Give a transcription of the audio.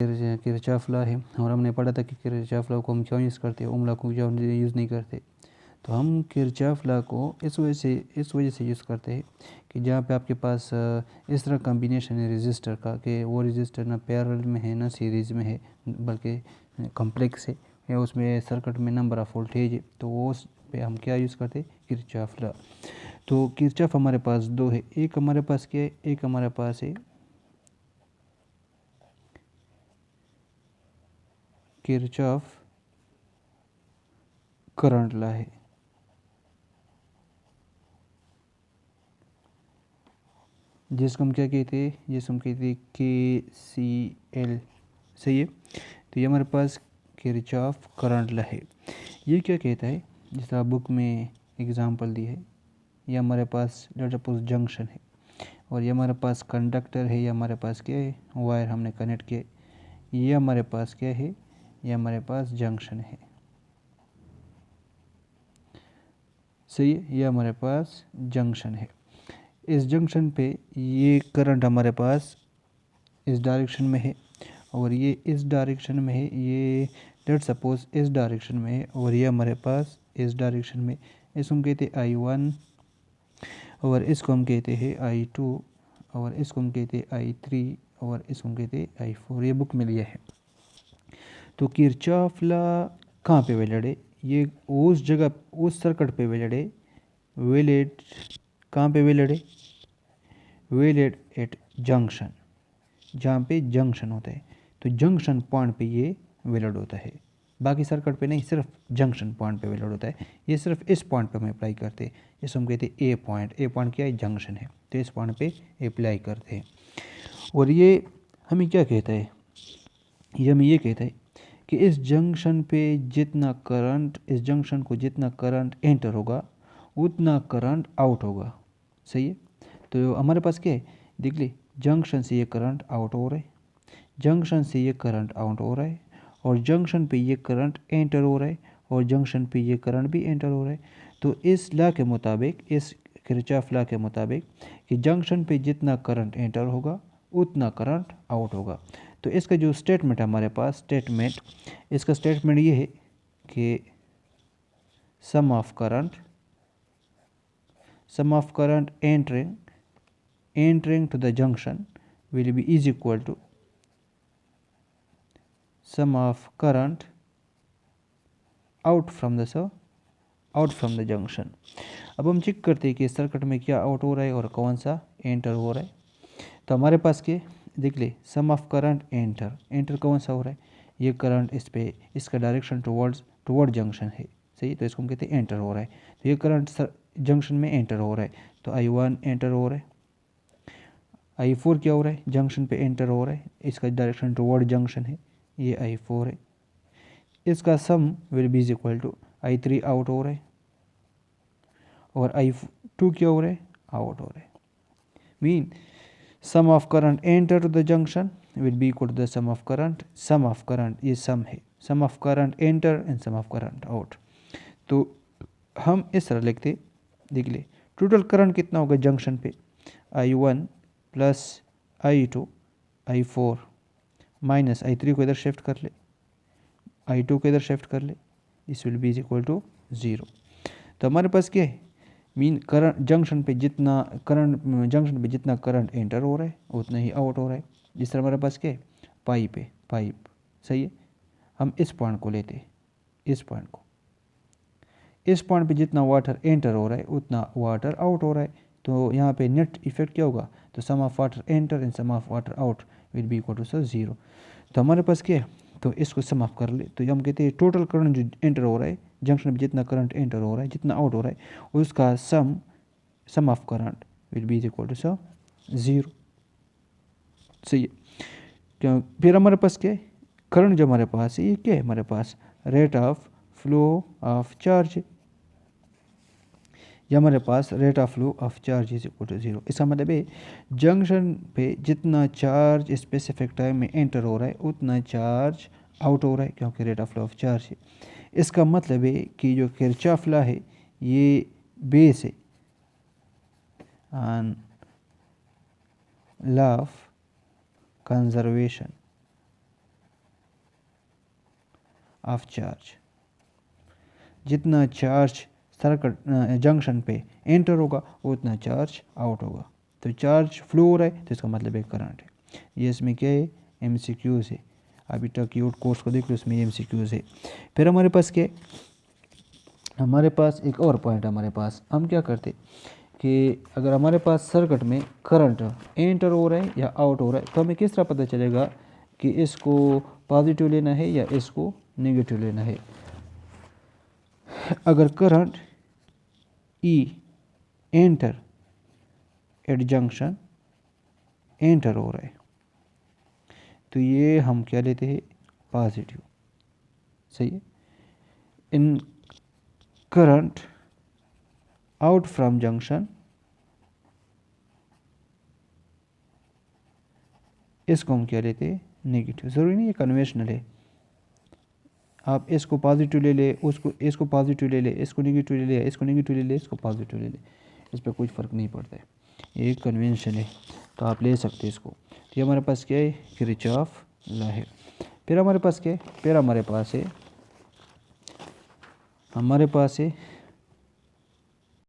Kirchhoff law है और हमने पढ़ा था कि किरचॉफ लॉ को हम क्यों यूज़ करते हैं, ओम लॉ को क्यों यूज़ नहीं करते। तो हम किरचॉफ लॉ को इस वजह से यूज़ करते हैं कि जहाँ पे आपके पास इस तरह कॉम्बिनेशन है रजिस्टर का कि वो रजिस्टर ना पैरेलल में है ना सीरीज़ में है बल्कि कॉम्प्लेक्स है या उसमें सर्किट में नंबर ऑफ वोल्टेज है, तो वो उस पे हम क्या यूज़ करते हैं, किरचॉफ लॉ। तो किरचॉफ हमारे पास दो है, एक हमारे पास क्या है, एक हमारे पास है किरचॉफ करंट लॉ है, जिसको हम क्या कहते हैं, जिसको हम कहते हैं KCL। सही है। तो ये हमारे पास किरचॉफ करंट लॉ है। ये क्या कहता है, जिस तरह बुक में एग्जांपल दी है, ये हमारे पास लेट सपोज जंक्शन है और ये हमारे पास कंडक्टर है, ये हमारे पास क्या है, वायर हमने कनेक्ट किया, ये हमारे पास क्या है, ये हमारे पास जंक्शन है। सही है, ये हमारे पास जंक्शन है। इस जंक्शन पे ये करंट हमारे पास इस डायरेक्शन में है और ये इस डायरेक्शन में है, ये लेट सपोज इस डायरेक्शन में है और ये हमारे पास इस डायरेक्शन में। इसको हम कहते हैं I1 और इसको हम कहते हैं I2 और इसको हम कहते हैं I3 और इसको हम कहते हैं I4। ये बुक में लिया है। तो किरचॉफ लॉ कहाँ पे वैलिड है, ये उस जगह उस सर्किट पे वैलिड है, वैलिड कहाँ पे वैलिड है, वैलिड एट जंक्शन, जहाँ पे जंक्शन होता है। तो जंक्शन पॉइंट पे ये वैलिड होता है, बाकी सर्किट पे नहीं, सिर्फ जंक्शन पॉइंट पे वैलिड होता है। ये सिर्फ इस पॉइंट पे हम अप्लाई करते हैं, इसको हम कहते हैं ए पॉइंट। ए पॉइंट क्या है, जंक्शन है, तो इस पॉइंट पे अप्लाई करते हैं। और ये हमें क्या कहता है, ये हमें ये कहता है कि इस जंक्शन पे जितना करंट, इस जंक्शन को जितना करंट एंटर होगा उतना करंट आउट होगा। सही है। तो हमारे पास क्या है, देख ली, जंक्शन से ये करंट आउट हो रहा है, जंक्शन से ये करंट आउट हो रहा है और जंक्शन पे ये करंट एंटर हो रहा है और जंक्शन पे ये करंट भी एंटर हो रहा है। तो इस लॉ के मुताबिक, इस किरचॉफ लॉ के मुताबिक कि जंक्शन पे जितना करंट एंटर होगा उतना करंट आउट होगा। तो इसका जो स्टेटमेंट है हमारे पास, स्टेटमेंट, इसका स्टेटमेंट ये है कि sum of current entering to the junction will be is equal to sum of current out from the junction। अब हम चेक करते हैं कि सर्किट में क्या आउट हो रहा है और कौन सा एंटर हो रहा है। तो हमारे पास के देख ले, सम ऑफ करंट एंटर कौन सा हो रहा है, ये करंट इस पे, इसका डायरेक्शन टुवर्ड जंक्शन है। सही, तो इसको हम कहते हैं एंटर हो रहा है। तो ये करंट जंक्शन में एंटर हो रहा है, तो I1 एंटर हो रहा है, I4 क्या हो रहा है, जंक्शन पे एंटर हो रहा है, इसका डायरेक्शन टुवर्ड जंक्शन है, ये I4 है। इसका sum will be is equal to I3 out हो रहा है और I2 क्या हो रहा है, आउट हो रहा है। Mean sum of current enter to the junction will be equal to the sum of current, ये सम है, sum of current enter and sum of current out. तो हम इस तरह लिखते, देख ले, टोटल करंट कितना होगा जंक्शन पे, I1 plus I2 I4 minus I3 को इधर शिफ्ट कर ले, I2 को इधर शिफ्ट कर ले, इस will be is equal to 0। तो हमारे पास क्या है, मीन करंट जंक्शन पे जितना करंट एंटर हो रहा है उतना ही आउट हो रहा है। जिस तरह हमारे पास क्या है, पाइप। सही है। हम इस पॉइंट को लेते हैं, इस पॉइंट पे जितना वाटर एंटर हो रहा है उतना वाटर आउट हो रहा है। तो यहाँ पे नेट इफेक्ट क्या होगा, तो sum of water enter and sum of water out will be equal to 0। तो हमारे पास क्या है, तो इसको सम ऑफ कर ले, तो हम कहते हैं टोटल करंट जो एंटर हो रहा है जंक्शन में, जितना करंट एंटर हो रहा है जितना आउट हो रहा है उसका sum of current will be equal to 0। सही है। क्यों, फिर हमारे पास क्या है, करंट जो हमारे पास है ये क्या है, हमारे पास rate of flow of charge है, ये हमारे पास rate of flow of charge is equal to 0। इसका मतलब है जंक्शन पे जितना चार्ज स्पेसिफिक टाइम में एंटर हो रहा है उतना चार्ज आउट हो रहा है, क्योंकि rate of flow of charge है। इसका मतलब है कि जो किरचॉफ लॉ है ये बेस है on law of conservation, of charge. जितना चार्ज सर्किट जंक्शन पे एंटर होगा उतना चार्ज आउट होगा। तो चार्ज फ्लो हो रहा है तो इसका मतलब एक करंट है। ये इसमें क्या है, MCQs है। अभी तक ये कोर्स को देख लो, इसमें MCQs है। फिर हमारे पास क्या है, हमारे पास एक और पॉइंट हमारे पास, हम क्या करते कि अगर हमारे पास सर्किट में करंट एंटर हो रहा है या आउट हो रहा है तो हमें किस तरह पता चलेगा कि इसको पॉजिटिव लेना है या इसको नेगेटिव लेना है। अगर current E enter eight junction enter हो रहा है तो ये हम क्या लेते हैं, पॉजिटिव। सही है। इन करंट आउट फ्रॉम जंक्शन, इसको हम क्या लेते हैं, नेगेटिव। ज़रूरी नहीं ये कन्वेंशनल है, आप इसको पॉजिटिव ले ले, उसको इसको पॉजिटिव ले ले, इसको नेगेटिव ले ले, इसको नेगेटिव ले ले, इसको पॉजिटिव ले ले, इस पर कोई फ़र्क नहीं पड़ता है। ये एक कन्वेंशन है तो आप ले सकते हैं इसको। तो ये हमारे पास क्या है, किरचॉफ लॉ है। फिर हमारे पास क्या है, फिर हमारे पास है